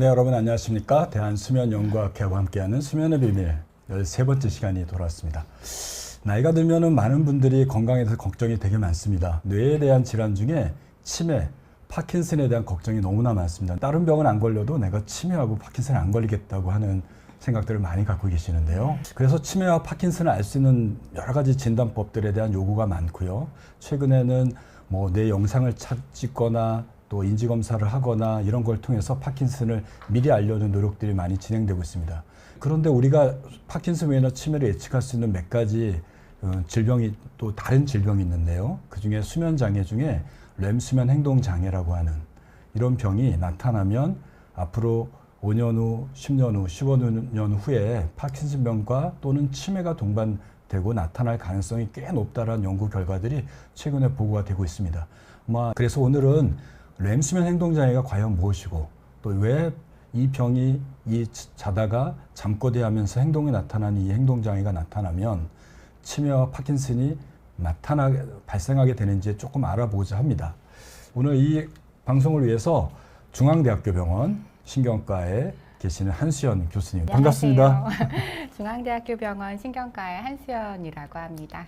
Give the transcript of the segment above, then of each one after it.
애청자 여러분 안녕하십니까? 대한수면연구학회와 함께하는 수면의 비밀 13번째 시간이 돌아왔습니다. 나이가 들면은 많은 분들이 건강에 대해서 걱정이 되게 많습니다. 뇌에 대한 질환 중에 치매, 파킨슨에 대한 걱정이 너무나 많습니다. 다른 병은 안 걸려도 내가 치매하고 파킨슨 안 걸리겠다고 하는 생각들을 많이 갖고 계시는데요. 그래서 치매와 파킨슨을 알 수 있는 여러 가지 진단법들에 대한 요구가 많고요. 최근에는 뭐 뇌 영상을 찍거나 또 인지검사를 하거나 이런 걸 통해서 파킨슨을 미리 알려는 노력들이 많이 진행되고 있습니다. 그런데 우리가 파킨슨 외에나 치매를 예측할 수 있는 몇 가지 질병이 또 다른 질병이 있는데요. 그중에 수면장애 중에 렘수면 행동장애라고 하는 이런 병이 나타나면 앞으로 5년 후, 10년 후, 15년 후에 파킨슨병과 또는 치매가 동반되고 나타날 가능성이 꽤 높다라는 연구 결과들이 최근에 보고가 되고 있습니다. 그래서 오늘은 렘수면 행동장애가 과연 무엇이고 또 왜 이 병이 자다가 잠꼬대하면서 행동이 나타나는 이 행동장애가 나타나면 치매와 파킨슨이 발생하게 되는지 조금 알아보고자 합니다. 오늘 이 방송을 위해서 중앙대학교 병원 신경과에 계시는 한수연 교수님 반갑습니다. 중앙대학교 병원 신경과의 한수연이라고 합니다.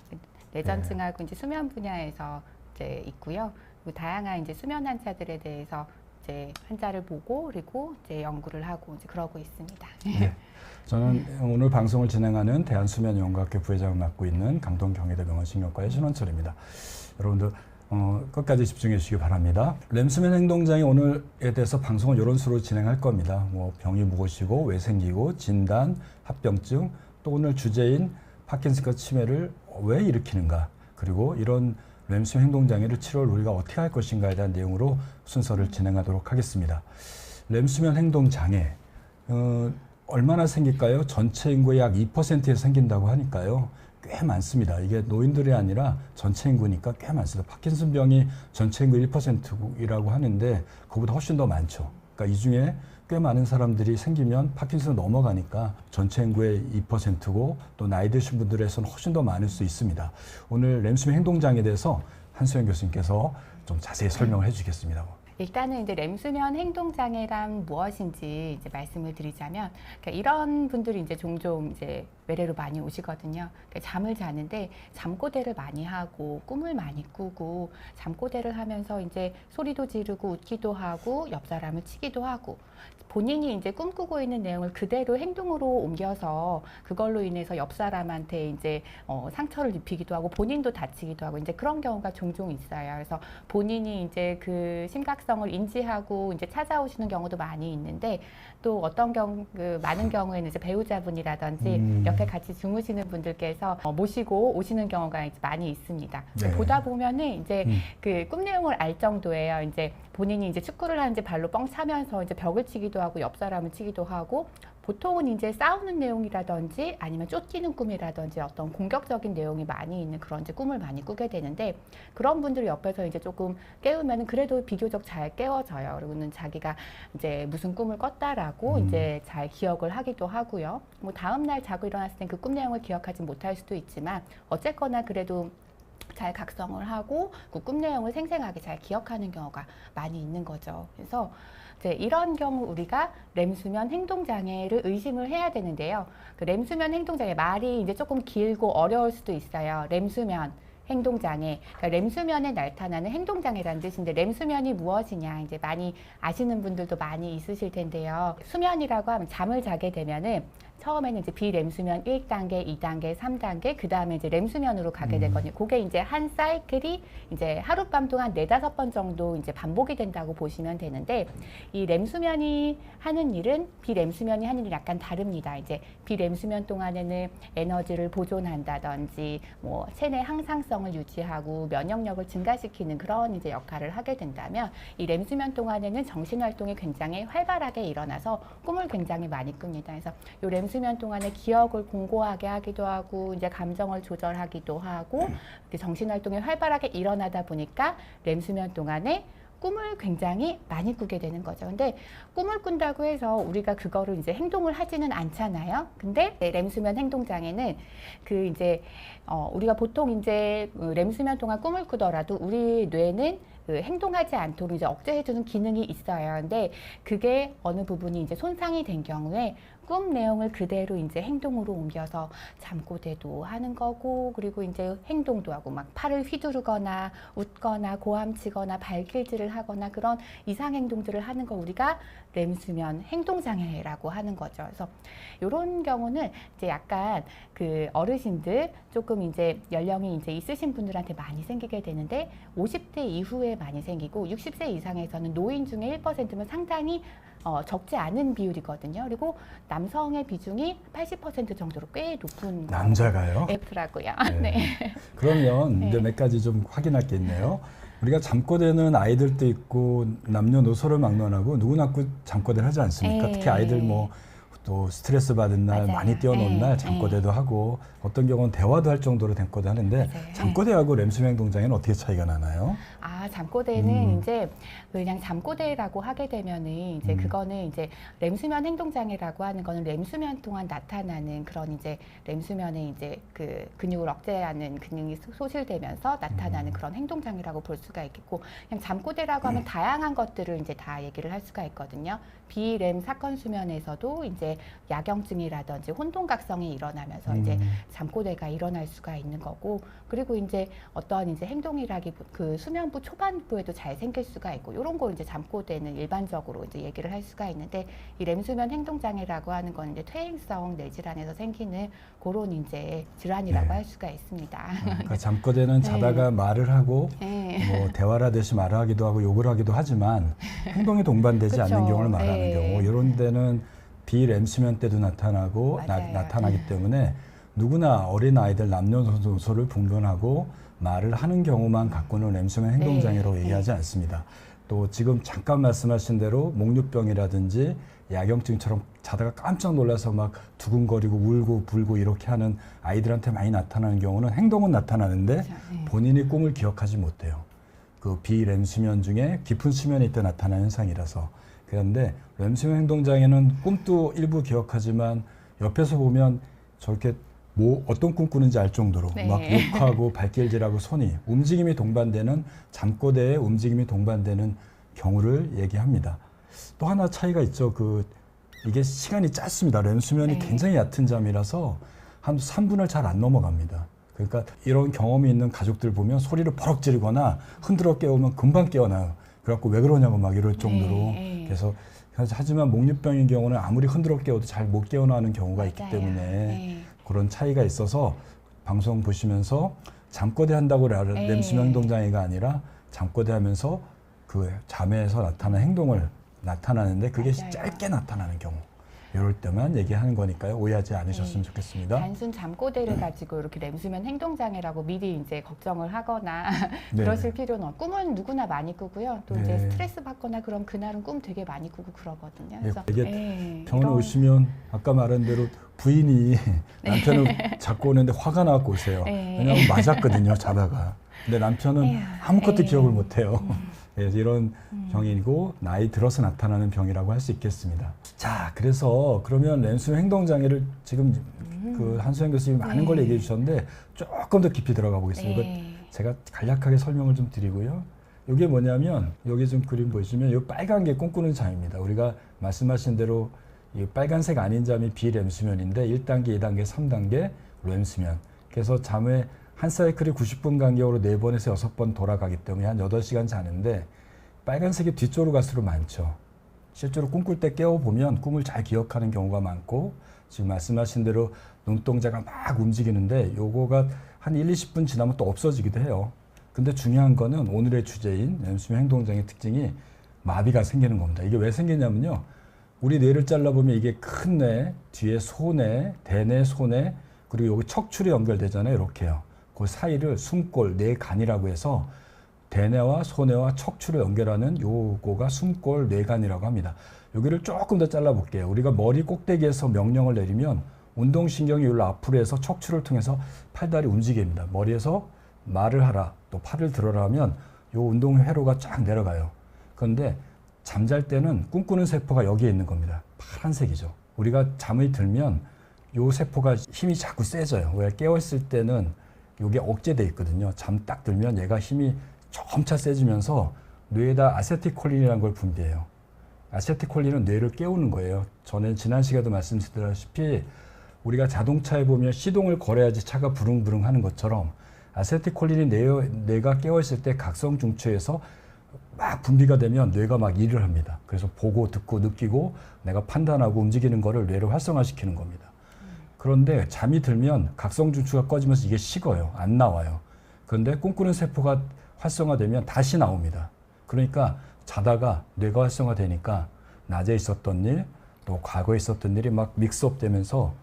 뇌전증하고 이제 수면 분야에서 이제 있고요. 다양한 이제 수면 환자들에 대해서 이제 환자를 보고 그리고 이제 연구를 하고 이제 그러고 있습니다. 네. 저는 오늘 방송을 진행하는 대한수면연구학회 부회장을 맡고 있는 강동 경희대병원 신경과의 신원철입니다. 여러분들 끝까지 집중해 주시기 바랍니다. 렘수면 행동장애 오늘에 대해서 방송을 이런 식으로 진행할 겁니다. 뭐 병이 무엇이고 왜 생기고 진단, 합병증, 또 오늘 주제인 파킨슨과 치매를 왜 일으키는가, 그리고 이런 렘수면 행동장애를 치료를 우리가 어떻게 할 것인가에 대한 내용으로 순서를 진행하도록 하겠습니다. 렘수면 행동장애 얼마나 생길까요? 전체 인구의 약 2%에서 생긴다고 하니까요. 꽤 많습니다. 이게 노인들이 아니라 전체 인구니까 꽤 많습니다. 파킨슨병이 전체 인구 1%이라고 하는데 그보다 훨씬 더 많죠. 그러니까 이 중에 꽤 많은 사람들이 생기면 파킨슨 넘어가니까 전체 인구의 2%고 또 나이 드신 분들에서는 훨씬 더 많을 수 있습니다. 오늘 렘수면 행동장애에 대해서 한수연 교수님께서 좀 자세히 설명을 해주시겠습니다. 일단은 이제 렘수면 행동장애란 무엇인지 이제 말씀을 드리자면, 그러니까 이런 분들이 이제 종종 이제 외래로 많이 오시거든요. 그러니까 잠을 자는데 잠꼬대를 많이 하고 꿈을 많이 꾸고 잠꼬대를 하면서 이제 소리도 지르고 웃기도 하고 옆 사람을 치기도 하고 본인이 이제 꿈꾸고 있는 내용을 그대로 행동으로 옮겨서 그걸로 인해서 옆 사람한테 이제 상처를 입히기도 하고 본인도 다치기도 하고 이제 그런 경우가 종종 있어요. 그래서 본인이 이제 그 심각성을 인지하고 이제 찾아오시는 경우도 많이 있는데, 또 어떤 많은 경우에는 이제 배우자분이라든지 옆에 같이 주무시는 분들께서 모시고 오시는 경우가 이제 많이 있습니다. 네. 보다 보면은 이제 그 꿈 내용을 알 정도예요. 이제 본인이 이제 축구를 하는지 발로 뻥 차면서 이제 벽을 치기도 하고 옆 사람을 치기도 하고, 보통은 이제 싸우는 내용이라든지 아니면 쫓기는 꿈이라든지 어떤 공격적인 내용이 많이 있는 그런 이제 꿈을 많이 꾸게 되는데, 그런 분들 옆에서 이제 조금 깨우면 그래도 비교적 잘 깨워져요. 그리고는 자기가 이제 무슨 꿈을 꿨다라고 이제 잘 기억을 하기도 하고요. 뭐 다음날 자고 일어났을 땐 그 꿈 내용을 기억하지 못할 수도 있지만 어쨌거나 그래도 잘 각성을 하고 그 꿈 내용을 생생하게 잘 기억하는 경우가 많이 있는 거죠. 그래서 이제 이런 경우 우리가 렘수면 행동장애를 의심을 해야 되는데요. 그 렘수면 행동장애 말이 이제 조금 길고 어려울 수도 있어요. 렘수면 행동장애, 그러니까 렘수면에 나타나는 행동장애라는 뜻인데, 렘수면이 무엇이냐 이제 많이 아시는 분들도 많이 있으실 텐데요. 수면이라고 하면 잠을 자게 되면은 처음에는 이제 비렘수면 1단계, 2단계, 3단계, 그 다음에 이제 렘수면으로 가게 되거든요. 그게 이제 한 사이클이 이제 하룻밤 동안 4-5번 정도 이제 반복이 된다고 보시면 되는데, 이 렘수면이 하는 일은 비렘수면이 하는 일이 약간 다릅니다. 이제 비렘수면 동안에는 에너지를 보존한다든지 뭐 체내 항상성을 유지하고 면역력을 증가시키는 그런 이제 역할을 하게 된다면, 이 렘수면 동안에는 정신 활동이 굉장히 활발하게 일어나서 꿈을 굉장히 많이 꿉니다. 그래서 요 렘수면 동안에 기억을 공고하게 하기도 하고 이제 감정을 조절하기도 하고 정신 활동이 활발하게 일어나다 보니까 렘수면 동안에 꿈을 굉장히 많이 꾸게 되는 거죠. 근데 꿈을 꾼다고 해서 우리가 그거를 이제 행동을 하지는 않잖아요. 근데 렘수면 행동장애는 그 이제 우리가 보통 이제 렘수면 동안 꿈을 꾸더라도 우리 뇌는 그 행동하지 않도록 이제 억제해주는 기능이 있어요. 근데 그게 어느 부분이 이제 손상이 된 경우에 꿈 내용을 그대로 이제 행동으로 옮겨서 잠꼬대도 하는 거고, 그리고 이제 행동도 하고 막 팔을 휘두르거나 웃거나 고함치거나 발길질을 하거나 그런 이상 행동들을 하는 거 우리가 렘수면 행동장애라고 하는 거죠. 그래서 이런 경우는 이제 약간 그 어르신들 조금 이제 연령이 이제 있으신 분들한테 많이 생기게 되는데 50대 이후에 많이 생기고 60세 이상에서는 노인 중에 1%면 상당히 적지 않은 비율이거든요. 그리고 남성의 비중이 80% 정도로 꽤 높은 남자가요? 더라고요. 네. 네. 그러면 이제 몇 가지 좀 확인할 게 있네요. 우리가 잠꼬대는 아이들도 있고 남녀노소를 막론하고 누구나 잠꼬대를 하지 않습니까? 특히 아이들 뭐 또 스트레스 받은 날, 맞아요. 많이 뛰어놓은 날 잠꼬대도 하고, 어떤 경우는 대화도 할 정도로 잠꼬대 하는데, 맞아요. 잠꼬대하고 렘수면 행동장애는 어떻게 차이가 나나요? 잠꼬대는 이제 그냥 잠꼬대라고 하게 되면은 이제 그거는 이제 렘수면 행동장애라고 하는 거는 렘수면 동안 나타나는 그런 이제 렘수면의 이제 그 근육을 억제하는 기능이 소실되면서 나타나는 그런 행동장애라고 볼 수가 있겠고, 그냥 잠꼬대라고 하면 다양한 것들을 이제 다 얘기를 할 수가 있거든요. 비렘 사건 수면에서도 이제 야경증이라든지 혼동각성이 일어나면서 이제 잠꼬대가 일어날 수가 있는 거고, 그리고 이제 어떠한 이제 행동이라기 그 수면부 초반부에도 잘 생길 수가 있고, 이런 거 이제 잠꼬대는 일반적으로 이제 얘기를 할 수가 있는데, 이 렘수면 행동장애라고 하는 건 이제 퇴행성 뇌질환에서 생기는 그런 이제 질환이라고 할 수가 있습니다. 그러니까 잠꼬대는 자다가 말을 하고 뭐 대화를 하듯이 말을 하기도 하고 욕을 하기도 하지만 행동이 동반되지 않는 경우를 말하는 경우, 이런 데는 비렘수면 때도 나타나고 나타나기 때문에 누구나 어린 아이들 남녀노소를 분간하고 말을 하는 경우만 갖고는 렘수면 행동장애로 얘기하지 않습니다. 또 지금 잠깐 말씀하신 대로 목류병이라든지 야경증처럼 자다가 깜짝 놀라서 막 두근거리고 울고 불고 이렇게 하는 아이들한테 많이 나타나는 경우는 행동은 나타나는데 본인이 꿈을 기억하지 못해요. 그 비렘수면 중에 깊은 수면에 있다 나타나는 현상이라서. 그런데 렘수면 행동장애는 꿈도 일부 기억하지만 옆에서 보면 저렇게 뭐 어떤 꿈 꾸는지 알 정도로 막 욕하고 발길질하고 손이 움직임이 동반되는, 잠꼬대에 움직임이 동반되는 경우를 얘기합니다. 또 하나 차이가 있죠. 이게 시간이 짧습니다. 렘수면이 굉장히 얕은 잠이라서 한 3분을 잘 안 넘어갑니다. 그러니까 이런 경험이 있는 가족들 보면 소리를 버럭 지르거나 흔들어 깨우면 금방 깨어나요. 그래갖고 왜 그러냐고 막 이럴 정도로. 그래서 하지만 목류병인 경우는 아무리 흔들어 깨워도 잘 못 깨어나는 경우가 있기 때문에 그런 차이가 있어서 방송 보시면서 잠꼬대 한다고 렘수면 행동장애가 아니라 잠꼬대 하면서 그 잠에서 나타나는 행동을 나타나는데 그게 짧게 나타나는 경우, 이럴 때만 얘기하는 거니까요. 오해하지 않으셨으면 좋겠습니다. 단순 잠꼬대를 가지고 이렇게 렘수면 행동장애라고 미리 이제 걱정을 하거나 그러실 필요는 없고, 꿈은 누구나 많이 꾸고요. 또 이제 스트레스 받거나 그럼 그날은 꿈 되게 많이 꾸고 그러거든요. 그래서 이게 병원에 오시면 아까 말한 대로 부인이 남편을 잡고 오는데 화가 나고 오세요. 왜냐하면 맞았거든요, 자다가. 근데 남편은 아무것도 기억을 못해요. 이런 병이고 나이 들어서 나타나는 병이라고 할 수 있겠습니다. 자, 그래서 그러면 렘수면 행동장애를 지금 그 한수영 교수님이 많은 걸 얘기해 주셨는데 조금 더 깊이 들어가 보겠습니다. 제가 간략하게 설명을 좀 드리고요. 이게 뭐냐면 여기 좀 그림 보시면 이 빨간 게 꿈꾸는 잠입니다. 우리가 말씀하신 대로 이 빨간색 아닌 잠이 비렘수면인데 1단계, 2단계, 3단계 렘수면. 그래서 잠에 한 사이클이 90분 간격으로 4번에서 6번 돌아가기 때문에 한 8시간 자는데 빨간색이 뒤쪽으로 갈수록 많죠. 실제로 꿈꿀 때 깨워보면 꿈을 잘 기억하는 경우가 많고, 지금 말씀하신 대로 눈동자가 막 움직이는데 요거가 한 1, 20분 지나면 또 없어지기도 해요. 근데 중요한 거는 오늘의 주제인 렘수면 행동장애 특징이 마비가 생기는 겁니다. 이게 왜 생기냐면요. 우리 뇌를 잘라보면 이게 큰 뇌, 뒤에 소뇌, 대뇌, 소뇌, 그리고 여기 척추로 연결되잖아요. 이렇게요. 그 사이를 숨골, 뇌간이라고 해서 대뇌와 소뇌와 척추로 연결하는 요거가 숨골 뇌간이라고 합니다. 여기를 조금 더 잘라볼게요. 우리가 머리 꼭대기에서 명령을 내리면 운동신경이 여기로 앞으로 해서 척추를 통해서 팔다리 움직입니다. 머리에서 말을 하라, 또 팔을 들어라 하면 요 운동 회로가 쫙 내려가요. 그런데 잠잘 때는 꿈꾸는 세포가 여기에 있는 겁니다. 파란색이죠. 우리가 잠이 들면 요 세포가 힘이 자꾸 세져요. 왜? 깨어있을 때는 요게 억제돼 있거든요. 잠 딱 들면 얘가 힘이 점차 세지면서 뇌에다 아세틸콜린이라는 걸 분비해요. 아세틸콜린은 뇌를 깨우는 거예요. 저는 지난 시간에도 말씀드렸다시피 우리가 자동차에 보면 시동을 걸어야지 차가 부릉부릉 하는 것처럼 아세틸콜린이 뇌가 깨어있을 때 각성 중추에서 막 분비가 되면 뇌가 막 일을 합니다. 그래서 보고 듣고 느끼고 내가 판단하고 움직이는 거를 뇌를 활성화시키는 겁니다. 그런데 잠이 들면 각성 중추가 꺼지면서 이게 식어요. 안 나와요. 그런데 꿈꾸는 세포가 활성화되면 다시 나옵니다. 그러니까 자다가 뇌가 활성화되니까 낮에 있었던 일, 또 과거에 있었던 일이 막 믹스업 되면서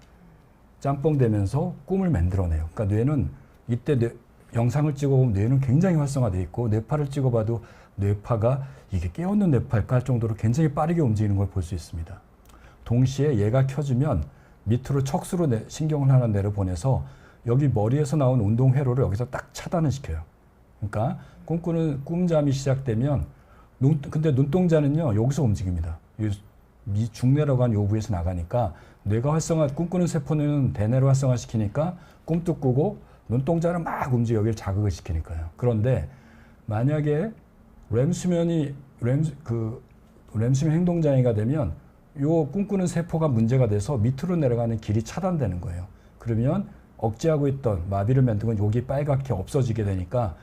짬뽕 되면서 꿈을 만들어내요. 그러니까 뇌는 이때 영상을 찍어보면 뇌는 굉장히 활성화되어 있고 뇌파를 찍어봐도 뇌파가 이게 깨어있는 뇌파일까 할 정도로 굉장히 빠르게 움직이는 걸 볼 수 있습니다. 동시에 얘가 켜지면 밑으로 척수로 신경을 하나 내려보내서 여기 머리에서 나온 운동 회로를 여기서 딱 차단을 시켜요. 그러니까 꿈잠이 시작되면 근데 눈동자는요 여기서 움직입니다. 이 중뇌라고 하는 요 부에서 나가니까 뇌가 꿈꾸는 세포는 대뇌로 활성화시키니까 꿈도 꾸고 눈동자는 막 움직여 여기를 자극을 시키니까요. 그런데 만약에 렘수면 행동장애가 되면 요 꿈꾸는 세포가 문제가 돼서 밑으로 내려가는 길이 차단되는 거예요. 그러면 억제하고 있던 마비를 만들면 여기 빨갛게 없어지게 되니까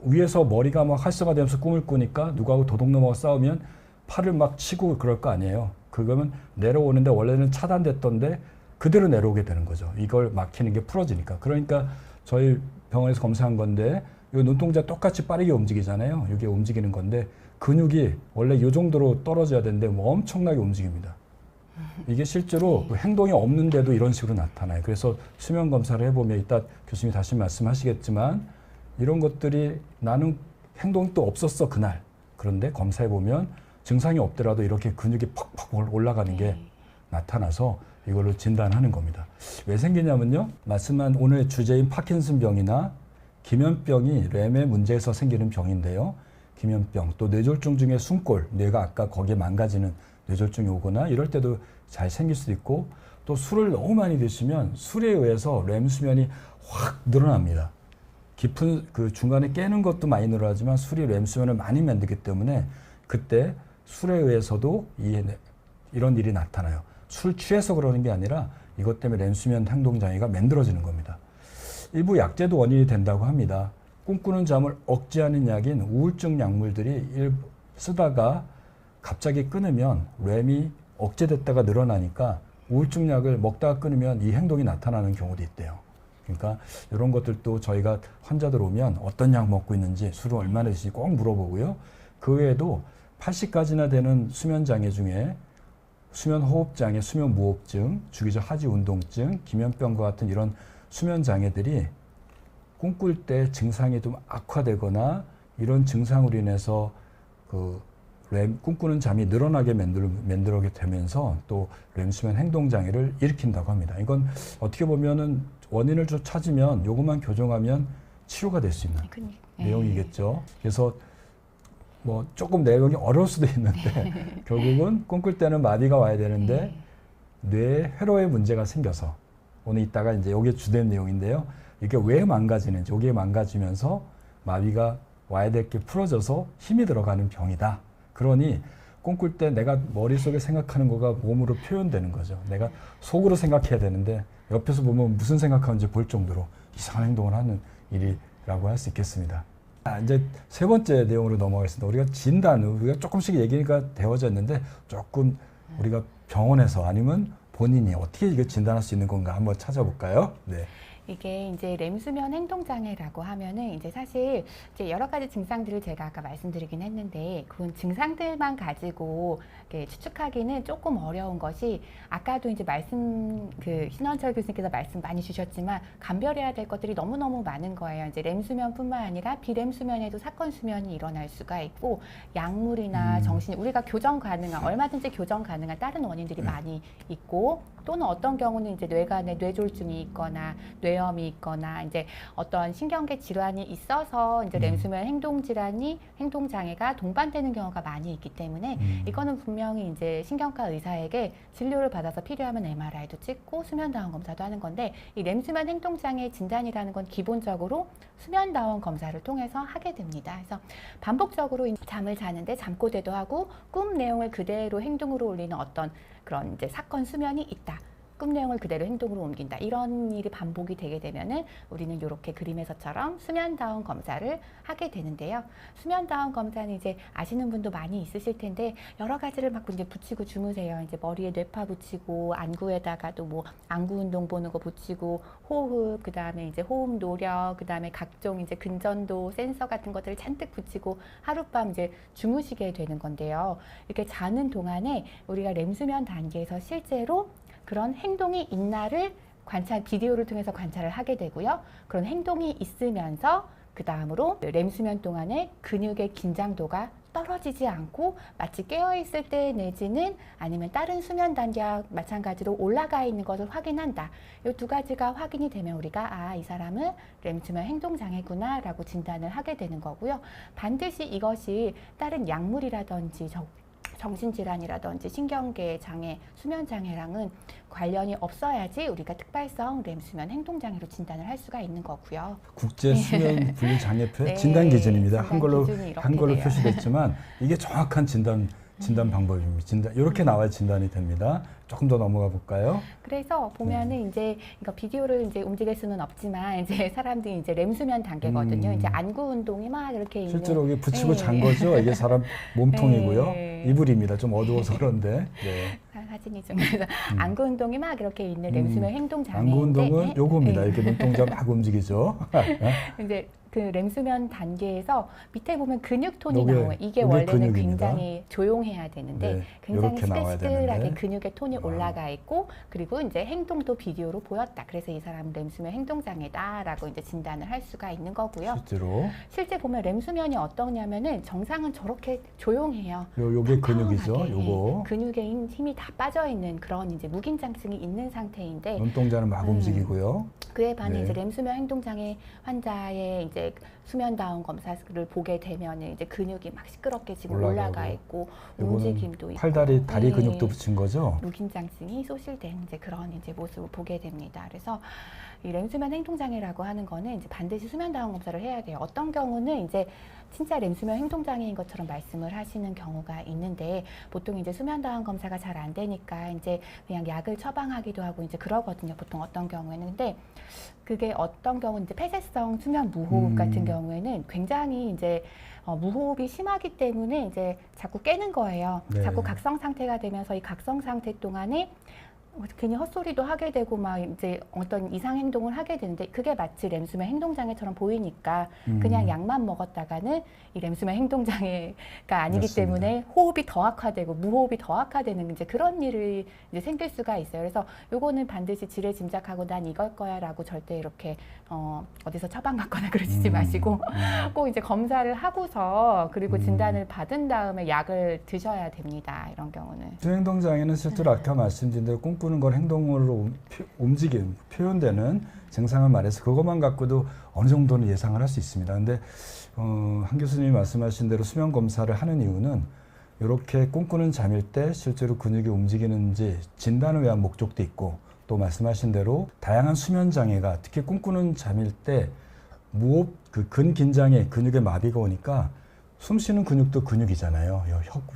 위에서 머리가 막 활성화되면서 꿈을 꾸니까 누구하고 도둑놈하고 싸우면 팔을 막 치고 그럴 거 아니에요. 그거면 내려오는데 원래는 차단됐던데 그대로 내려오게 되는 거죠. 이걸 막히는 게 풀어지니까. 그러니까 저희 병원에서 검사한 건데 이 눈동자 똑같이 빠르게 움직이잖아요. 이게 움직이는 건데 근육이 원래 이 정도로 떨어져야 되는데 뭐 엄청나게 움직입니다. 이게 실제로 행동이 없는데도 이런 식으로 나타나요. 그래서 수면 검사를 해보면 이따 교수님이 다시 말씀하시겠지만 이런 것들이 나는 행동이 또 없었어 그날. 그런데 검사해보면 증상이 없더라도 이렇게 근육이 퍽퍽 올라가는 게 나타나서 이걸로 진단하는 겁니다. 왜 생기냐면요. 말씀한 오늘 주제인 파킨슨 병이나 기면병이 램의 문제에서 생기는 병인데요. 기면병, 또 뇌졸중 중에 숨골, 뇌가 아까 거기에 망가지는 뇌졸중이 오거나 이럴 때도 잘 생길 수도 있고 또 술을 너무 많이 드시면 술에 의해서 램 수면이 확 늘어납니다. 깊은 그 중간에 깨는 것도 많이 늘어나지만 술이 램 수면을 많이 만들기 때문에 그때 술에 의해서도 이런 일이 나타나요. 술 취해서 그러는 게 아니라 이것 때문에 램 수면 행동장애가 만들어지는 겁니다. 일부 약제도 원인이 된다고 합니다. 꿈꾸는 잠을 억제하는 약인 우울증 약물들이 쓰다가 갑자기 끊으면 램이 억제됐다가 늘어나니까 우울증 약을 먹다가 끊으면 이 행동이 나타나는 경우도 있대요. 그러니까 이런 것들도 저희가 환자들 오면 어떤 약 먹고 있는지 술을 얼마나 드시는지 꼭 물어보고요. 그 외에도 80가지나 되는 수면 장애 중에 수면 호흡 장애, 수면 무호흡증, 주기적 하지 운동증, 기면병과 같은 이런 수면 장애들이 꿈꿀 때 증상이 좀 악화되거나 이런 증상으로 인해서 꿈꾸는 잠이 늘어나게 만들게 되면서 또 렘수면 행동장애를 일으킨다고 합니다. 이건 어떻게 보면은 원인을 좀 찾으면 요것만 교정하면 치료가 될 수 있는 내용이겠죠. 그래서 뭐 조금 내용이 어려울 수도 있는데 결국은 꿈꿀 때는 마비가 와야 되는데 뇌에 회로에 문제가 생겨서 오늘 이따가 이제 여기에 주된 내용인데요. 이게 왜 망가지는지, 여기에 망가지면서 마비가 와야 될 게 풀어져서 힘이 들어가는 병이다. 그러니 꿈꿀 때 내가 머릿속에 생각하는 거가 몸으로 표현되는 거죠. 내가 속으로 생각해야 되는데 옆에서 보면 무슨 생각하는지 볼 정도로 이상한 행동을 하는 일이라고 할 수 있겠습니다. 이제 세 번째 내용으로 넘어가겠습니다. 우리가 진단, 우리가 조금씩 얘기가 되어졌는데 조금 우리가 병원에서 아니면 본인이 어떻게 이거 진단할 수 있는 건가 한번 찾아볼까요? 네. 이게 이제 렘수면 행동장애라고 하면은 이제 사실 이제 여러 가지 증상들을 제가 아까 말씀드리긴 했는데 그 증상들만 가지고 이렇게 추측하기는 조금 어려운 것이 아까도 이제 신원철 교수님께서 말씀 많이 주셨지만 감별해야 될 것들이 너무너무 많은 거예요. 이제 렘수면뿐만 아니라 비렘수면에도 사건 수면이 일어날 수가 있고 약물이나 정신 우리가 교정 가능한 얼마든지 교정 가능한 다른 원인들이 많이 있고 또는 어떤 경우는 이제 뇌간에 뇌졸중이 있거나 뇌 뇌염이 있거나 이제 어떤 신경계 질환이 있어서 이제 렘수면 행동 질환이 행동 장애가 동반되는 경우가 많이 있기 때문에 이거는 분명히 이제 신경과 의사에게 진료를 받아서 필요하면 MRI도 찍고 수면 다원 검사도 하는 건데 이 렘수면 행동 장애 진단이라는 건 기본적으로 수면 다원 검사를 통해서 하게 됩니다. 그래서 반복적으로 잠을 자는데 잠꼬대도 하고 꿈 내용을 그대로 행동으로 올리는 어떤 그런 이제 사건 수면이 있다. 꿈 내용을 그대로 행동으로 옮긴다. 이런 일이 반복이 되게 되면은 우리는 이렇게 그림에서처럼 수면다운 검사를 하게 되는데요. 수면다운 검사는 이제 아시는 분도 많이 있으실 텐데 여러 가지를 막 이제 붙이고 주무세요. 이제 머리에 뇌파 붙이고 안구에다가도 뭐 안구 운동 보는 거 붙이고 호흡, 그다음에 이제 호흡 노력, 그다음에 각종 이제 근전도 센서 같은 것들을 잔뜩 붙이고 하룻밤 이제 주무시게 되는 건데요. 이렇게 자는 동안에 우리가 렘수면 단계에서 실제로 그런 행동이 있나를 비디오를 통해서 관찰을 하게 되고요. 그런 행동이 있으면서 그 다음으로 렘수면 동안에 근육의 긴장도가 떨어지지 않고 마치 깨어있을 때 내지는 아니면 다른 수면 단계와 마찬가지로 올라가 있는 것을 확인한다. 이 두 가지가 확인이 되면 우리가 이 사람은 렘수면 행동장애구나 라고 진단을 하게 되는 거고요. 반드시 이것이 다른 약물이라든지 정신질환이라든지 신경계 장애, 수면 장애랑은 관련이 없어야지 우리가 특발성 렘수면 행동장애로 진단을 할 수가 있는 거고요. 국제 수면 분류 장애표 네, 진단 기준입니다. 기준이 한글로 돼요. 표시됐지만 이게 정확한 진단 방법입니다. 이렇게 나와야 진단이 됩니다. 조금 더 넘어가 볼까요? 그래서 보면은 이제 이거 비디오를 이제 움직일 수는 없지만 이제 사람들이 이제 렘수면 단계거든요. 이제 안구 운동이 막 이렇게 있는. 실제로 이게 붙이고 네. 잔 거죠. 이게 사람 몸통이고요. 네. 이불입니다. 좀 어두워서 그런데. 네. 사진이 좀 그래서 안구 운동이 막 이렇게 있는 렘수면 행동 장애인데. 안구 운동은 요겁니다. 이렇게 눈동자 막 움직이죠. 이제 그 렘수면 단계에서 밑에 보면 근육 톤이 요게- 나와요. 이게 요게 원래는 근육입니다. 굉장히 조용해야 되는데 네, 굉장히 요렇게 나와야 시끌시끌하게 되는데. 근육의 톤이 올라가 있고 그리고 이제 행동도 비디오로 보였다. 그래서 이 사람은 렘수면 행동 장애다라고 이제 진단을 할 수가 있는 거고요. 실제로 실제 보면 렘수면이 어떠냐면은 정상은 저렇게 조용해요. 요게 근육이죠. 펑펑하게, 요거 근육에 힘이 다 빠져 있는 그런 이제 무긴장증이 있는 상태인데 눈동자는 막 움직이고요. 그에 반해 네. 이제 렘수면 행동장애 환자의 이제 수면다운 검사를 보게 되면 이제 근육이 막 시끄럽게 지금 올라가 올라가고. 있고 요거는 움직임도 있고 팔다리 다리 네. 근육도 붙인 거죠. 무긴장증이 소실된 이제 그런 이제 모습을 보게 됩니다. 그래서 이 렘수면 행동장애라고 하는 거는 이제 반드시 수면다운 검사를 해야 돼요. 어떤 경우는 이제 진짜 렘수면 행동장애인 것처럼 말씀을 하시는 경우가 있는데 보통 이제 수면다운 검사가 잘 안 되니까 이제 그냥 약을 처방하기도 하고 이제 그러거든요. 보통 어떤 경우에는 근데 그게 어떤 경우는 이제 폐쇄성 수면 무호흡 같은 경우에는 굉장히 이제 무호흡이 심하기 때문에 이제 자꾸 깨는 거예요. 네. 자꾸 각성 상태가 되면서 이 각성 상태 동안에 괜히 헛소리도 하게 되고 막 이제 어떤 이상 행동을 하게 되는데 그게 마치 렘수면 행동장애처럼 보이니까 그냥 약만 먹었다가는 이 렘수면 행동장애가 아니기 맞습니다. 때문에 호흡이 더 악화되고 무호흡이 더 악화되는 이제 그런 일이 이제 생길 수가 있어요. 그래서 요거는 반드시 지레 짐작하고 난 이걸 거야라고 절대 이렇게 어디서 처방받거나 그러시지 마시고 꼭 이제 검사를 하고서 그리고 진단을 받은 다음에 약을 드셔야 됩니다. 이런 경우는. 수행동 장애는 실제로 아까 말씀드린 대로 꿈꾸는 걸 행동으로 표현되는 증상을 말해서 그것만 갖고도 어느 정도는 예상을 할 수 있습니다. 근데 한 교수님이 말씀하신 대로 수면 검사를 하는 이유는 이렇게 꿈꾸는 잠일 때 실제로 근육이 움직이는지 진단을 위한 목적도 있고 또 말씀하신 대로 다양한 수면 장애가 특히 꿈꾸는 잠일 때 무호흡 근긴장에 근육에 마비가 오니까 숨 쉬는 근육도 근육이잖아요.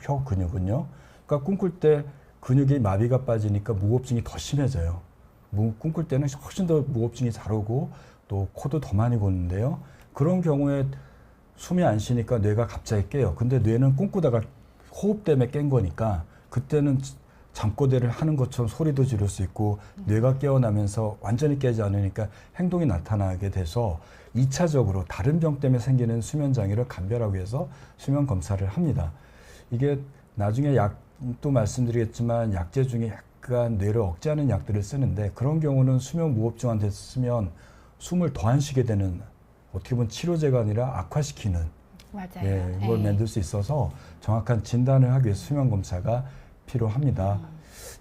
혀 근육은요. 그러니까 꿈꿀 때 근육이 마비가 빠지니까 무호흡증이 더 심해져요. 꿈꿀 때는 훨씬 더 무호흡증이 잘 오고 또 코도 더 많이 고는데요. 그런 경우에 숨이 안 쉬니까 뇌가 갑자기 깨요. 근데 뇌는 꿈꾸다가 호흡 때문에 깬 거니까 그때는 잠꼬대를 하는 것처럼 소리도 지를 수 있고 뇌가 깨어나면서 완전히 깨지 않으니까 행동이 나타나게 돼서 2차적으로 다른 병 때문에 생기는 수면 장애를 감별하기 위해서 수면 검사를 합니다. 이게 나중에 약도 말씀드리겠지만 약제 중에 약간 뇌를 억제하는 약들을 쓰는데 그런 경우는 수면 무호흡증한테 쓰면 숨을 더 안 쉬게 되는 어떻게 보면 치료제가 아니라 악화시키는 맞아요. 예, 걸 네. 만들 수 있어서 정확한 진단을 하기 위해서 수면 검사가 필요합니다.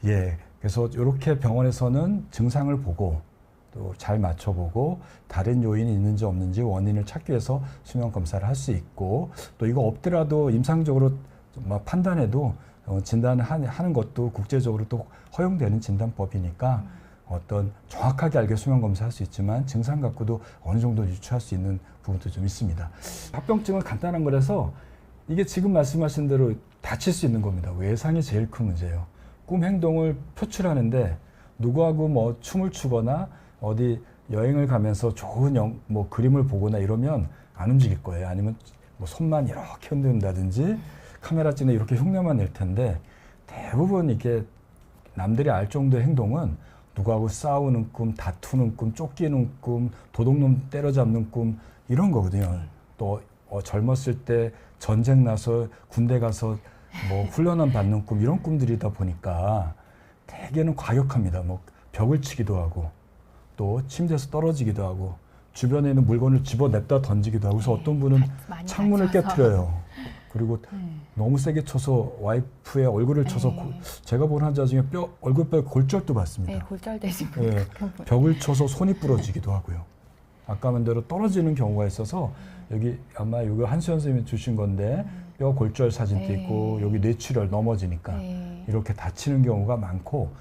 예, 그래서 이렇게 병원에서는 증상을 보고 또 잘 맞춰보고 다른 요인이 있는지 없는지 원인을 찾기 위해서 수면 검사를 할 수 있고, 또 이거 없더라도 임상적으로 막 판단해도 진단을 하는 것도 국제적으로 또 허용되는 진단법이니까 어떤 정확하게 알게 수면 검사할 수 있지만 증상 갖고도 어느 정도 유추할 수 있는 부분도 좀 있습니다. 합병증은 간단한 거라서 이게 지금 말씀하신 대로 다칠 수 있는 겁니다. 외상이 제일 큰 문제예요. 꿈 행동을 표출하는데 누구하고 뭐 춤을 추거나 어디 여행을 가면서 좋은 뭐 그림을 보거나 이러면 안 움직일 거예요. 아니면 뭐 손만 이렇게 흔든다든지 카메라 찍는 이렇게 흉내만 낼 텐데, 대부분 이게 남들이 알 정도의 행동은 누구하고 싸우는 꿈, 다투는 꿈, 쫓기는 꿈, 도둑놈 때려잡는 꿈 이런 거거든요. 또 젊었을 때 전쟁 나서 군대 가서 뭐 훈련을 받는 꿈, 이런 꿈들이다 보니까 대개는 과격합니다. 뭐 벽을 치기도 하고 또 침대에서 떨어지기도 하고 주변에 있는 물건을 집어냅다 던지기도 하고, 그래서 어떤 분은 창문을 깨트려요. 그리고 너무 세게 쳐서 와이프의 얼굴을 쳐서 제가 본 환자 중에 얼굴뼈 골절도 봤습니다. 네, 골절되신 분. 네, 벽을 쳐서 손이 부러지기도 하고요. 아까 만 대로 떨어지는 경우가 있어서 여기 아마 이거 한수연 선생님이 주신 건데 뼈 골절 사진도 있고 여기 뇌출혈 넘어지니까 이렇게 다치는 경우가 많고,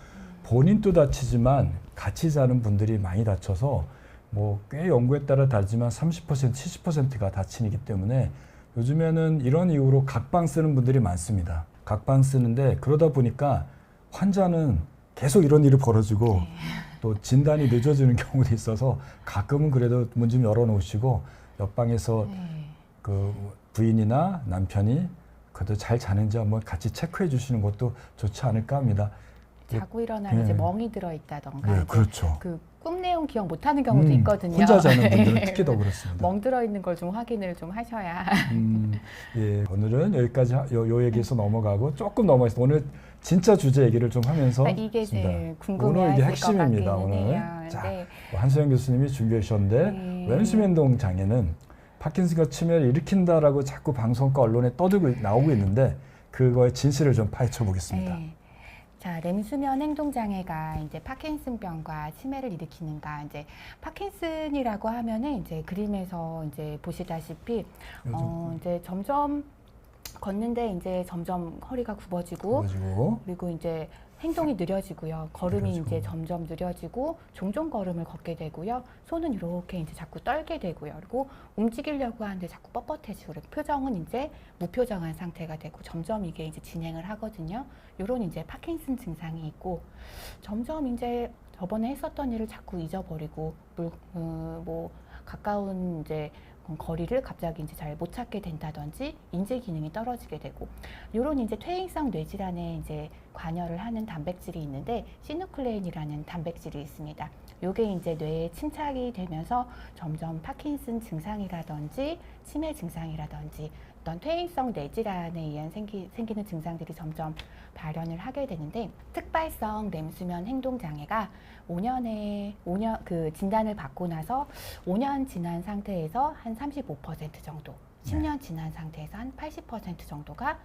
본인도 다치지만 같이 자는 분들이 많이 다쳐서 뭐 꽤 연구에 따라 다르지만 30%, 70%가 다치기 때문에 요즘에는 이런 이유로 각방 쓰는 분들이 많습니다. 각방 쓰는데 그러다 보니까 환자는 계속 이런 일이 벌어지고 또 진단이 늦어지는 경우도 있어서 가끔은 그래도 문 좀 열어놓으시고 옆방에서 그 부인이나 남편이 그래도 잘 자는지 한번 같이 체크해 주시는 것도 좋지 않을까 합니다. 자고 일어나면 이제 멍이 들어 있다던가, 네, 그렇죠. 그 꿈 내용 기억 못하는 경우도 있거든요. 혼자 자는 분들은 특히 더 그렇습니다. 멍 들어 있는 걸 좀 확인을 좀 하셔야. 예, 오늘은 여기까지 요 얘기에서 넘어가고 조금 넘어있어. 오늘 진짜 주제 얘기를 좀 하면서 이게 제일 궁금해하실 오늘 이게 것 핵심입니다. 같기는 오늘 해요. 자, 네. 한수영 교수님이 준비해 주셨는데 왼수면 행동 장애는 파킨슨과 치매를 일으킨다라고 자꾸 방송과 언론에 나오고 있는데 그거의 진실을 좀 파헤쳐 보겠습니다. 네. 자, 렘수면 행동장애가 이제 파킨슨병과 치매를 일으키는가. 이제 파킨슨이라고 하면은 이제 그림에서 이제 보시다시피 이제 점점 걷는데 이제 점점 허리가 굽어지고 그리고 이제 행동이 느려지고요. 걸음이 이제 점점 느려지고 종종 걸음을 걷게 되고요. 손은 이렇게 이제 자꾸 떨게 되고요. 그리고 움직이려고 하는데 자꾸 뻣뻣해지고, 그리고 표정은 이제 무표정한 상태가 되고 점점 이게 이제 진행을 하거든요. 요런 이제 파킨슨 증상이 있고, 점점 이제 저번에 했었던 일을 자꾸 잊어버리고 뭐 가까운 이제 거리를 갑자기 이제 잘 못 찾게 된다든지 인지 기능이 떨어지게 되고, 요런 이제 퇴행성 뇌질환에 이제 관여를 하는 단백질이 있는데 시누클레인이라는 단백질이 있습니다. 요게 이제 뇌에 침착이 되면서 점점 파킨슨 증상이라든지 치매 증상이라든지 어떤 퇴행성 뇌질환에 의한 생기는 증상들이 점점 발현을 하게 되는데, 특발성 렘수면 행동장애가 5년 그 진단을 받고 나서 5년 지난 상태에서 한 35% 정도, 10년 지난 상태에서 한 80% 정도가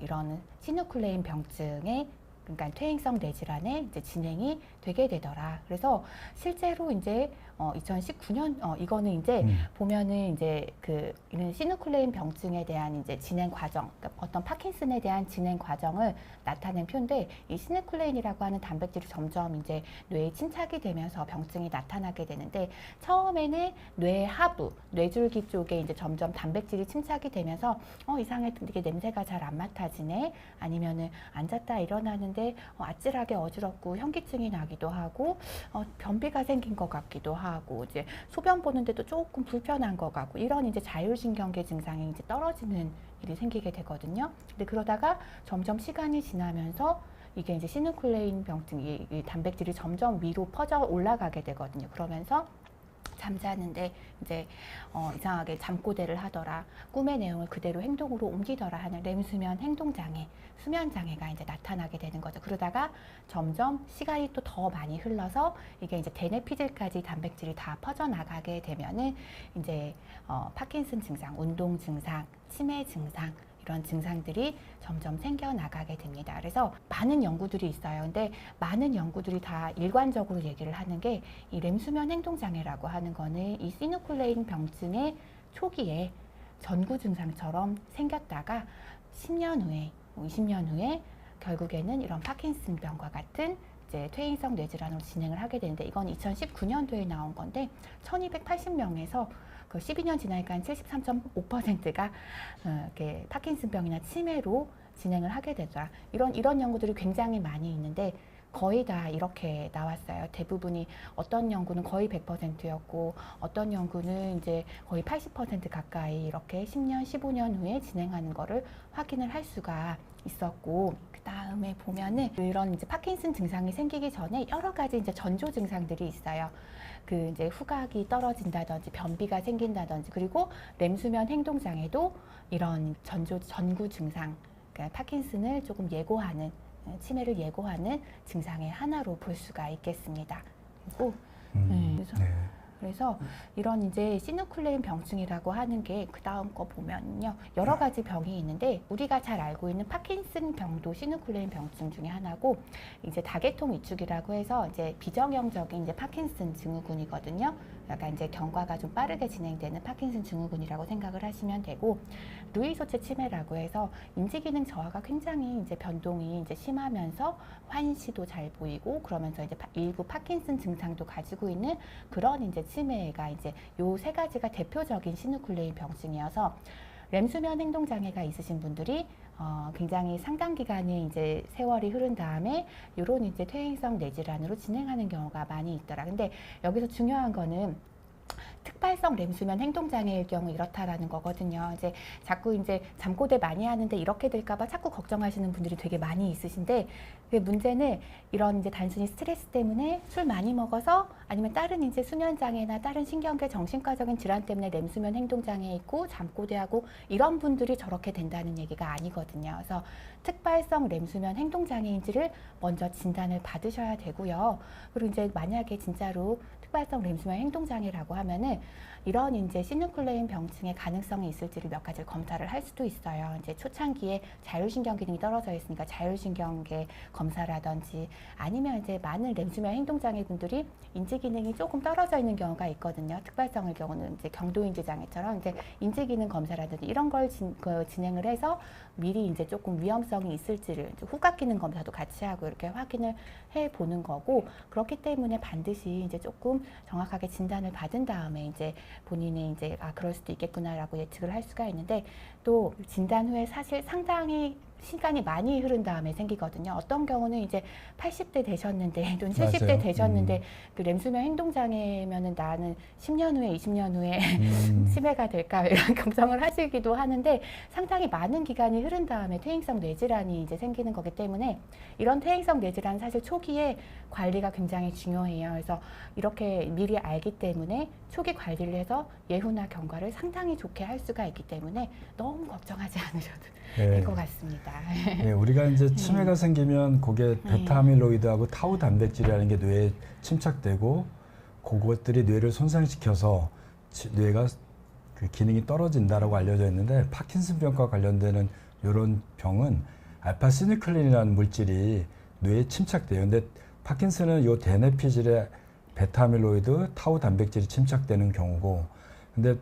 이런 시누클레인 병증의, 그러니까 퇴행성 뇌질환의 이제 진행이 되게 되더라. 그래서 실제로 이제 2019년 이거는 이제 보면은 이제 이런 시누클레인 병증에 대한 이제 진행 과정, 그러니까 어떤 파킨슨에 대한 진행 과정을 나타낸 표인데, 이 시누클레인이라고 하는 단백질이 점점 이제 뇌에 침착이 되면서 병증이 나타나게 되는데, 처음에는 뇌 하부, 뇌줄기 쪽에 이제 점점 단백질이 침착이 되면서 이상해, 이게 냄새가 잘 안 맡아지네, 아니면은 앉았다 일어나는데 아찔하게 어지럽고 현기증이 나기도 하고 변비가 생긴 것 같기도 하고 이제 소변 보는데도 조금 불편한 것 같고, 이런 이제 자율신경계 증상이 이제 떨어지는 일이 생기게 되거든요. 근데 그러다가 점점 시간이 지나면서 이게 이제 시누클레인 병증, 이 단백질이 점점 위로 퍼져 올라가게 되거든요. 그러면서 잠자는데 이제 이상하게 잠꼬대를 하더라, 꿈의 내용을 그대로 행동으로 옮기더라 하는 렘수면 행동장애, 수면장애가 이제 나타나게 되는 거죠. 그러다가 점점 시간이 또 더 많이 흘러서 이게 이제 대뇌피질까지 단백질이 다 퍼져나가게 되면은 이제 파킨슨 증상, 운동 증상, 치매 증상, 이런 증상들이 점점 생겨나가게 됩니다. 그래서 많은 연구들이 있어요. 근데 많은 연구들이 다 일관적으로 얘기를 하는 게 이 렘수면 행동장애라고 하는 거는 이 시누클레인 병증의 초기에 전구 증상처럼 생겼다가 10년 후에, 20년 후에 결국에는 이런 파킨슨병과 같은 이제 퇴행성 뇌질환으로 진행을 하게 되는데, 이건 2019년도에 나온 건데 1280명에서 그 12년 지나니까 73.5%가 이렇게 파킨슨병이나 치매로 진행을 하게 되더라. 이런 연구들이 굉장히 많이 있는데 거의 다 이렇게 나왔어요. 대부분이 어떤 연구는 거의 100%였고 어떤 연구는 이제 거의 80% 가까이 이렇게 10년, 15년 후에 진행하는 거를 확인을 할 수가 있었고, 그 다음에 보면은 이런 이제 파킨슨 증상이 생기기 전에 여러 가지 이제 전조 증상들이 있어요. 그 이제 후각이 떨어진다든지 변비가 생긴다든지, 그리고 렘수면 행동장애도 이런 전구 증상, 그러니까 파킨슨을 조금 예고하는, 치매를 예고하는 증상의 하나로 볼 수가 있겠습니다. 그리고 그래서 이런 이제 시누클레인 병증이라고 하는 게 그 다음 거 보면요, 여러 가지 병이 있는데 우리가 잘 알고 있는 파킨슨 병도 시누클레인 병증 중에 하나고, 이제 다계통 위축이라고 해서 이제 비정형적인 이제 파킨슨 증후군이거든요. 약간 이제 경과가 좀 빠르게 진행되는 파킨슨 증후군이라고 생각을 하시면 되고, 루이소체 치매라고 해서 인지기능 저하가 굉장히 이제 변동이 이제 심하면서 환시도 잘 보이고 그러면서 이제 일부 파킨슨 증상도 가지고 있는 그런 이제 치매가 이제 요 세 가지가 대표적인 시누클레인 병증이어서, 렘수면 행동장애가 있으신 분들이 굉장히 상당 기간의 이제 세월이 흐른 다음에 요런 이제 퇴행성 뇌질환으로 진행하는 경우가 많이 있더라. 근데 여기서 중요한 거는 특발성 렘수면 행동장애일 경우 이렇다라는 거거든요. 이제 자꾸 이제 잠꼬대 많이 하는데 이렇게 될까봐 자꾸 걱정하시는 분들이 되게 많이 있으신데, 그 문제는 이런 이제 단순히 스트레스 때문에 술 많이 먹어서 아니면 다른 이제 수면 장애나 다른 신경계 정신과적인 질환 때문에 렘수면 행동장애 있고 잠꼬대하고 이런 분들이 저렇게 된다는 얘기가 아니거든요. 그래서 특발성 렘수면 행동장애인지를 먼저 진단을 받으셔야 되고요. 그리고 이제 만약에 진짜로 특발성 렘수면 행동장애라고 하면은 이런 이제 시누클레인 병증의 가능성이 있을지를 몇 가지를 검사를 할 수도 있어요. 이제 초창기에 자율신경 기능이 떨어져 있으니까 자율신경계 검사라든지, 아니면 이제 많은 렘수면 행동장애 분들이 인지 기능이 조금 떨어져 있는 경우가 있거든요. 특발성의 경우는 이제 경도인지 장애처럼 이제 인지 기능 검사라든지 이런 걸 진행을 해서 미리 이제 조금 위험성이 있을지를 이제 후각 기능 검사도 같이 하고 이렇게 확인을 해 보는 거고, 그렇기 때문에 반드시 이제 조금 정확하게 진단을 받은 다음에 이제 본인이 이제 그럴 수도 있겠구나라고 예측을 할 수가 있는데, 또 진단 후에 사실 상당히 시간이 많이 흐른 다음에 생기거든요. 어떤 경우는 이제 80대 되셨는데 또는 70대 맞아요. 되셨는데 그 렘수면 행동장애면은 나는 10년 후에 20년 후에 치매가 될까 이런 걱정을 하시기도 하는데, 상당히 많은 기간이 흐른 다음에 퇴행성 뇌질환이 이제 생기는 거기 때문에 이런 퇴행성 뇌질환 사실 초기에 관리가 굉장히 중요해요. 그래서 이렇게 미리 알기 때문에 초기 관리를 해서 예후나 경과를 상당히 좋게 할 수가 있기 때문에 너무 걱정하지 않으셔도 될 것 같습니다. 네, 우리가 이제 치매가 생기면 그게 베타 아밀로이드하고 타우 단백질이라는 게 뇌에 침착되고 그것들이 뇌를 손상시켜서 뇌가 그 기능이 떨어진다라고 알려져 있는데, 파킨슨병과 관련되는 이런 병은 알파시니클린이라는 물질이 뇌에 침착돼요. 근데 파킨슨은 이 대뇌피질에 베타 아밀로이드, 타우 단백질이 침착되는 경우고, 근데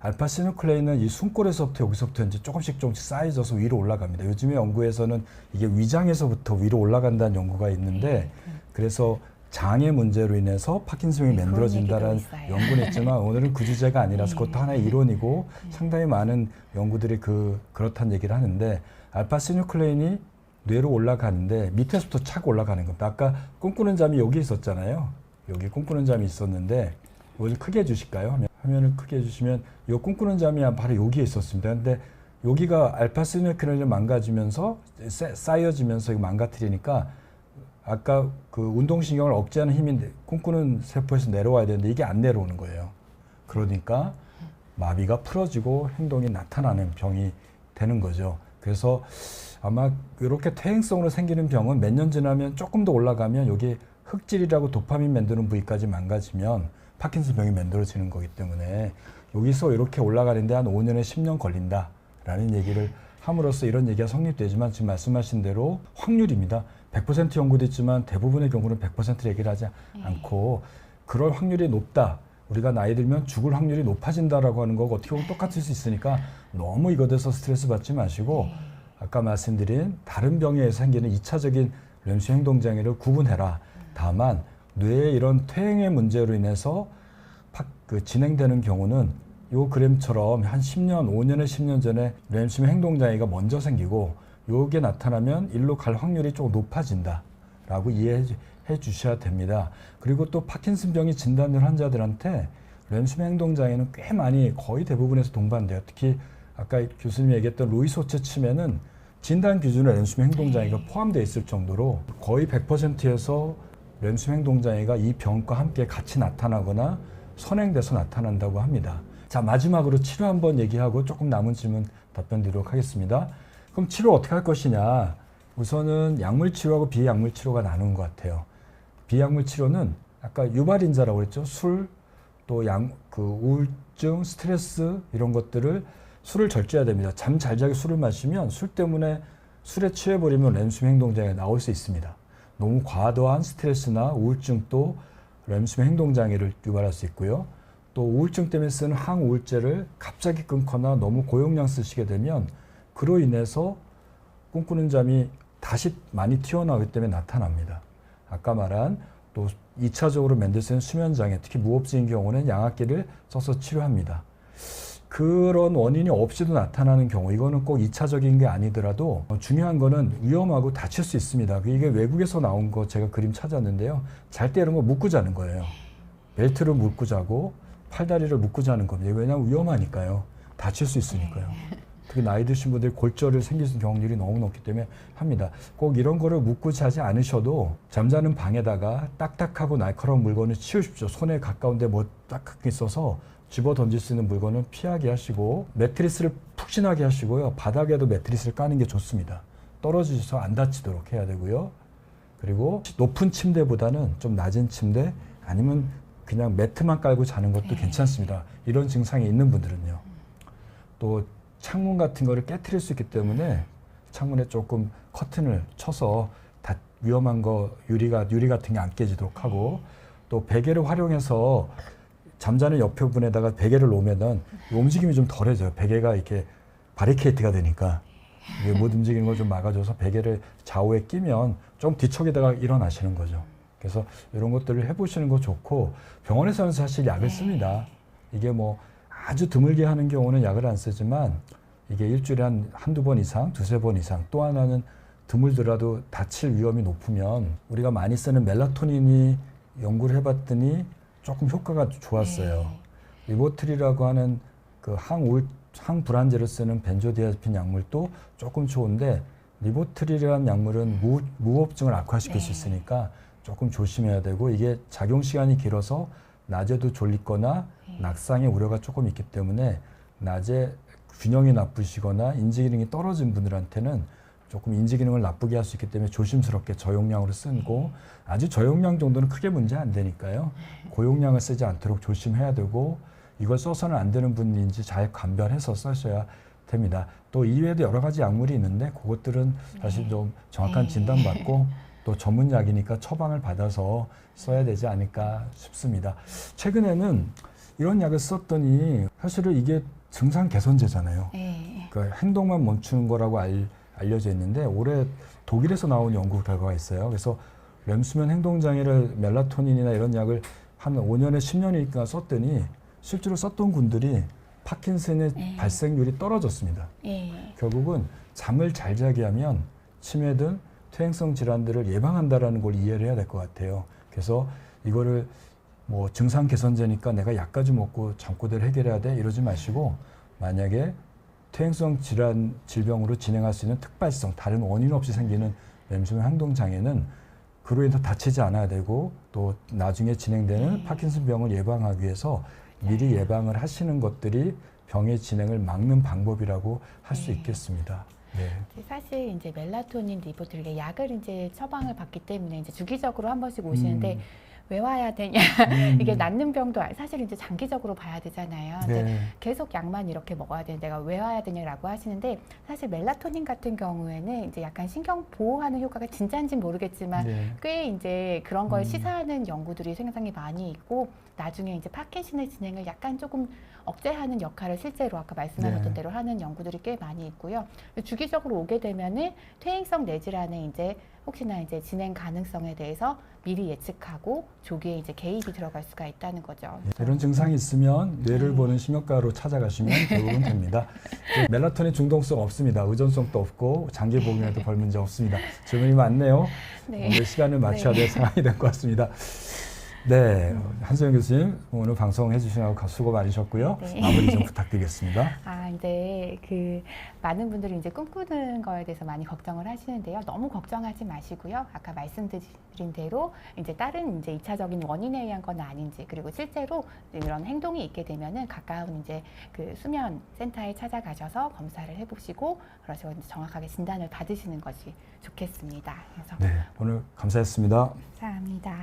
알파시누클레인은 이 숨골에서부터 여기서부터 이제 조금씩 쌓여져서 위로 올라갑니다. 요즘에 연구에서는 이게 위장에서부터 위로 올라간다는 연구가 있는데, 그래서 장의 문제로 인해서 파킨슨병이 만들어진다는 연구는 있지만 오늘은 그 주제가 아니라서 그것도 하나의 이론이고 상당히 많은 연구들이 그렇다는 얘기를 하는데, 알파시누클레인이 뇌로 올라가는데 밑에서부터 차고 올라가는 겁니다. 아까 꿈꾸는 잠이 여기 있었잖아요. 여기 꿈꾸는 잠이 있었는데 이걸 좀 크게 해주실까요? 화면을 크게 해주시면 이 꿈꾸는 잠이 바로 여기에 있었습니다. 근데 여기가 알파시누클레인을 망가지면서 쌓여지면서 망가뜨리니까 아까 그 운동신경을 억제하는 힘이 꿈꾸는 세포에서 내려와야 되는데 이게 안 내려오는 거예요. 그러니까 마비가 풀어지고 행동이 나타나는 병이 되는 거죠. 그래서 아마 이렇게 퇴행성으로 생기는 병은 몇 년 지나면 조금 더 올라가면 여기 흑질이라고 도파민 만드는 부위까지 망가지면 파킨슨 병이 만들어지는 거기 때문에 여기서 이렇게 올라가는데 한 5년에 10년 걸린다라는 얘기를 함으로써 이런 얘기가 성립되지만 지금 말씀하신 대로 확률입니다. 100% 연구도 있지만 대부분의 경우는 100% 얘기를 하지 않고 그럴 확률이 높다. 우리가 나이 들면 죽을 확률이 높아진다라고 하는 거고 어떻게 보면 똑같을 수 있으니까 너무 이것에 대해서 스트레스 받지 마시고 아까 말씀드린 다른 병에 의해서 생기는 2차적인 렘수 행동장애를 구분해라. 다만 뇌의 이런 퇴행의 문제로 인해서 진행되는 경우는 요 그램처럼 한 10년, 5년에 10년 전에 렘수 행동장애가 먼저 생기고 요게 나타나면 일로 갈 확률이 조금 높아진다라고 이해해 주셔야 됩니다. 그리고 또 파킨슨병이 진단된 환자들한테 렘수 행동장애는 꽤 많이 거의 대부분에서 동반돼요. 특히 아까 교수님이 얘기했던 루이소체 치매는 진단 기준에 렘수 행동장애가 포함되어 있을 정도로 거의 100%에서 렘수 행동장애가 이 병과 함께 같이 나타나거나 선행돼서 나타난다고 합니다. 자, 마지막으로 치료 한번 얘기하고 조금 남은 질문 답변 드리도록 하겠습니다. 그럼 치료 어떻게 할 것이냐? 우선은 약물 치료하고 비약물 치료가 나누는 것 같아요. 비약물 치료는 아까 유발인자라고 그랬죠. 술, 또 우울증, 스트레스 이런 것들을 술을 절제해야 됩니다. 잠 잘 자기 술을 마시면 술 때문에 술에 취해버리면 렘수 행동장애가 나올 수 있습니다. 너무 과도한 스트레스나 우울증도 렘수 행동장애를 유발할 수 있고요. 또 우울증 때문에 쓰는 항우울제를 갑자기 끊거나 너무 고용량 쓰시게 되면 그로 인해서 꿈꾸는 잠이 다시 많이 튀어나오기 때문에 나타납니다. 아까 말한 또 2차적으로 맨델스는 수면장애, 특히 무호흡증인 경우는 양압기를 써서 치료합니다. 그런 원인이 없이도 나타나는 경우, 이거는 꼭 2차적인 게 아니더라도 중요한 거는 위험하고 다칠 수 있습니다. 이게 외국에서 나온 거 제가 그림 찾았는데요. 잘 때 이런 거 묶고 자는 거예요. 벨트를 묶고 자고 팔다리를 묶고 자는 겁니다. 왜냐하면 위험하니까요. 다칠 수 있으니까요. 특히 나이 드신 분들이 골절을 생길 경률이 너무 높기 때문에 합니다. 꼭 이런 거를 묶고 자지 않으셔도 잠자는 방에다가 딱딱하고 날카로운 물건을 치우십시오. 손에 가까운데 뭐 딱딱하게 있어서 집어 던질 수 있는 물건은 피하게 하시고 매트리스를 푹신하게 하시고요. 바닥에도 매트리스를 까는 게 좋습니다. 떨어지셔서 안 다치도록 해야 되고요. 그리고 높은 침대보다는 좀 낮은 침대 아니면 그냥 매트만 깔고 자는 것도 괜찮습니다. 이런 증상이 있는 분들은요. 또 창문 같은 거를 깨트릴 수 있기 때문에 창문에 조금 커튼을 쳐서 위험한 거 유리 같은 게 안 깨지도록 하고 또 베개를 활용해서 잠자는 옆에 부분에다가 베개를 놓으면은 움직임이 좀 덜해져요. 베개가 이렇게 바리케이트가 되니까 이게 못 움직이는 걸 좀 막아줘서 베개를 좌우에 끼면 좀 뒤척이다가 일어나시는 거죠. 그래서 이런 것들을 해보시는 거 좋고 병원에서는 사실 약을 씁니다. 이게 뭐 아주 드물게 하는 경우는 약을 안 쓰지만 이게 일주일에 한두 번 이상, 두세 번 이상 또 하나는 드물더라도 다칠 위험이 높으면 우리가 많이 쓰는 멜라토닌이 연구를 해봤더니 조금 효과가 좋았어요. 리보트리라고 하는 그 항불안제를 쓰는 벤조디아ze핀 약물도 조금 좋은데 리보트리라는 약물은 무호흡증을 악화시킬 수 있으니까 조금 조심해야 되고 이게 작용 시간이 길어서 낮에도 졸리거나 낙상의 우려가 조금 있기 때문에 낮에 균형이 나쁘시거나 인지기능이 떨어진 분들한테는 조금 인지기능을 나쁘게 할 수 있기 때문에 조심스럽게 저용량으로 쓰고 아주 저용량 정도는 크게 문제 안 되니까요. 고용량을 쓰지 않도록 조심해야 되고 이걸 써서는 안 되는 분인지 잘 감별해서 쓰셔야 됩니다. 또 이외에도 여러 가지 약물이 있는데 그것들은 사실 좀 정확한 진단받고 또 전문약이니까 처방을 받아서 써야 되지 않을까 싶습니다. 최근에는 이런 약을 썼더니 사실은 이게 증상 개선제잖아요. 그러니까 행동만 멈추는 거라고 알려져 있는데 올해 독일에서 나온 연구 결과가 있어요. 그래서 렘수면 행동장애를 멜라토닌이나 이런 약을 한 5년에 10년이니까 썼더니 실제로 썼던 분들이 파킨슨의 발생률이 떨어졌습니다. 결국은 잠을 잘 자게 하면 치매 등 퇴행성 질환들을 예방한다라는 걸 이해를 해야 될 것 같아요. 그래서 이거를 뭐 증상 개선제니까 내가 약까지 먹고 잠꼬대를 해결해야 돼 이러지 마시고 만약에 퇴행성 질병으로 진행할 수 있는 특발성, 다른 원인 없이 생기는 렘수면 행동장애는 그로 인해서 다치지 않아야 되고 또 나중에 진행되는 파킨슨병을 예방하기 위해서 미리 예방을 하시는 것들이 병의 진행을 막는 방법이라고 할 수 있겠습니다. 네. 사실 이제 멜라토닌, 리보트리 약을 이제 처방을 받기 때문에 이제 주기적으로 한 번씩 오시는데 왜 와야 되냐. 이게 낫는 병도 사실 이제 장기적으로 봐야 되잖아요. 근데 네. 계속 약만 이렇게 먹어야 되는데 내가 왜 와야 되냐라고 하시는데 사실 멜라토닌 같은 경우에는 이제 약간 신경 보호하는 효과가 진짜인지는 모르겠지만 네. 꽤 이제 그런 걸 시사하는 연구들이 상당히 많이 있고 나중에 이제 파킨슨의 진행을 약간 조금 억제하는 역할을 실제로 아까 말씀하셨던 네. 대로 하는 연구들이 꽤 많이 있고요. 주기적으로 오게 되면은 퇴행성 뇌질환의 이제 혹시나 이제 진행 가능성에 대해서 미리 예측하고 조기에 이제 개입이 들어갈 수가 있다는 거죠. 이런 증상이 있으면 뇌를 보는 심혈과로 찾아가시면 대부분 됩니다. 멜라토닌 중독성 없습니다. 의존성도 없고 장기 복용에도 별 문제 없습니다. 질문이 많네요. 네. 오늘 시간을 맞춰야 될 상황이 된 것 같습니다. 네, 한소영 교수님 오늘 방송해 주시느라고 수고 많으셨고요. 네. 마무리 좀 부탁드리겠습니다. 이제 그 많은 분들이 이제 꿈꾸는 거에 대해서 많이 걱정을 하시는데요. 너무 걱정하지 마시고요. 아까 말씀드린 대로 이제 다른 이제 2차적인 원인에 의한 건 아닌지 그리고 실제로 이런 행동이 있게 되면은 가까운 이제 그 수면 센터에 찾아가셔서 검사를 해보시고 그래서 이제 정확하게 진단을 받으시는 것이 좋겠습니다. 그래서 네, 오늘 감사했습니다. 감사합니다.